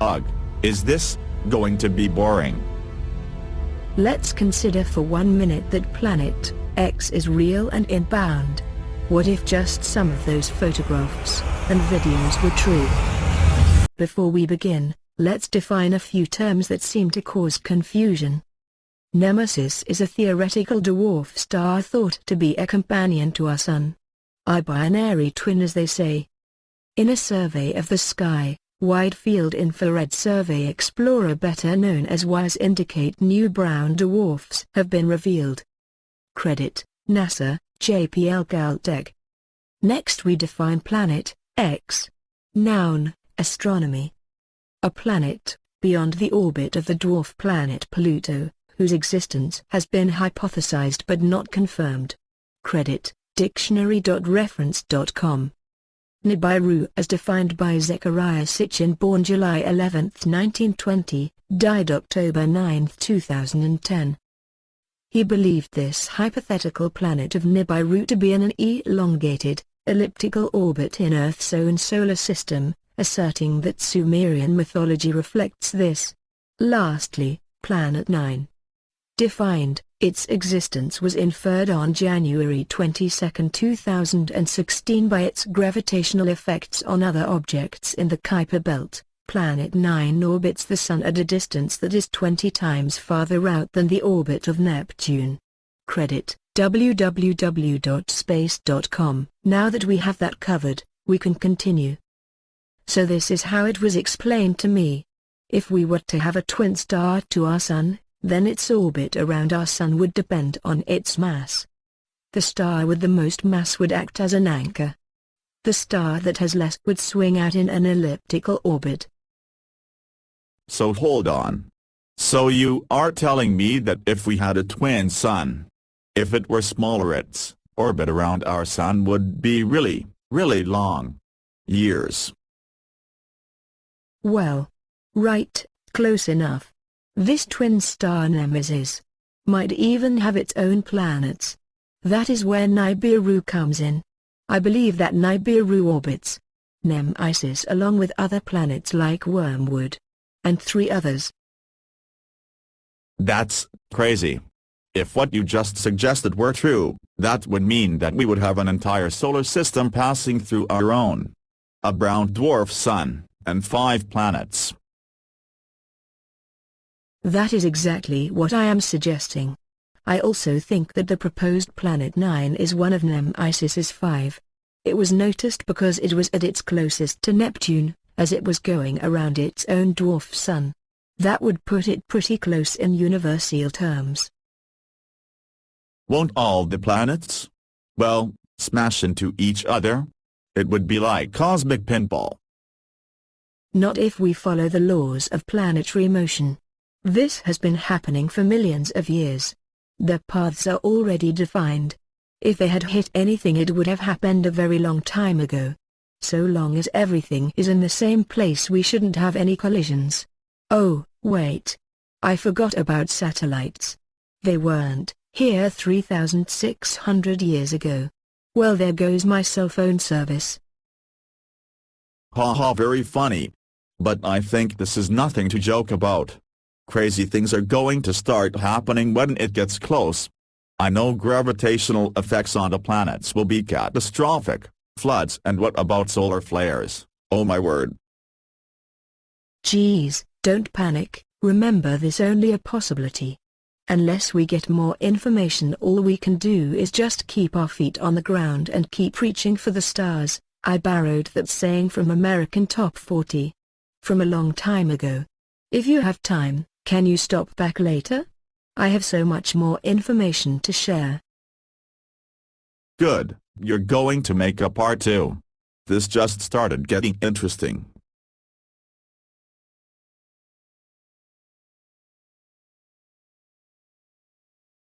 Ugh, is this going to be boring? Let's consider for 1 minute that planet X is real and inbound. What if just some of those photographs and videos were true? Before we begin, let's define a few terms that seem to cause confusion. Nemesis is a theoretical dwarf star thought to be a companion to our Sun. A binary twin, as they say. In a survey of the sky, Wide-Field Infrared Survey Explorer, better known as WISE, indicate new brown dwarfs have been revealed. Credit, NASA, JPL Caltech. Next we define planet X. Noun, astronomy. A planet, beyond the orbit of the dwarf planet Pluto, whose existence has been hypothesized but not confirmed. Credit, dictionary.reference.com. Nibiru, as defined by Zechariah Sitchin, born July 11, 1920, died October 9, 2010. He believed this hypothetical planet of Nibiru to be in an elongated, elliptical orbit in Earth's own solar system, asserting that Sumerian mythology reflects this. Lastly, Planet 9. Defined, its existence was inferred on January 22, 2016 by its gravitational effects on other objects in the Kuiper Belt. Planet 9 orbits the Sun at a distance that is 20 times farther out than the orbit of Neptune. Credit, www.space.com. Now that we have that covered, we can continue. So this is how it was explained to me. If we were to have a twin star to our Sun, then its orbit around our Sun would depend on its mass. The star with the most mass would act as an anchor. The star that has less would swing out in an elliptical orbit. So hold on. So you are telling me that if we had a twin Sun, if it were smaller, its orbit around our Sun would be really, really long. Years. Well, right, close enough. This twin star Nemesis might even have its own planets. That is where Nibiru comes in. I believe that Nibiru orbits Nemesis along with other planets like Wormwood and 3 others. That's crazy. If what you just suggested were true, that would mean that we would have an entire solar system passing through our own. A brown dwarf Sun, and 5 planets. That is exactly what I am suggesting. I also think that the proposed Planet 9 is one of Nemesis's 5. It was noticed because it was at its closest to Neptune, as it was going around its own dwarf Sun. That would put it pretty close in universal terms. Won't all the planets, well, smash into each other? It would be like cosmic pinball. Not if we follow the laws of planetary motion. This has been happening for millions of years. Their paths are already defined. If they had hit anything, it would have happened a very long time ago. So long as everything is in the same place, we shouldn't have any collisions. Oh, wait. I forgot about satellites. They weren't here 3,600 years ago. Well, there goes my cell phone service. Haha, very funny. But I think this is nothing to joke about. Crazy things are going to start happening when it gets close. I know gravitational effects on the planets will be catastrophic, floods, and what about solar flares? Oh my word. Geez, don't panic, remember this only a possibility. Unless we get more information, all we can do is just keep our feet on the ground and keep reaching for the stars. I borrowed that saying from American Top 40. From a long time ago. If you have time, can you stop back later? I have so much more information to share. Good, you're going to make a part 2. This just started getting interesting.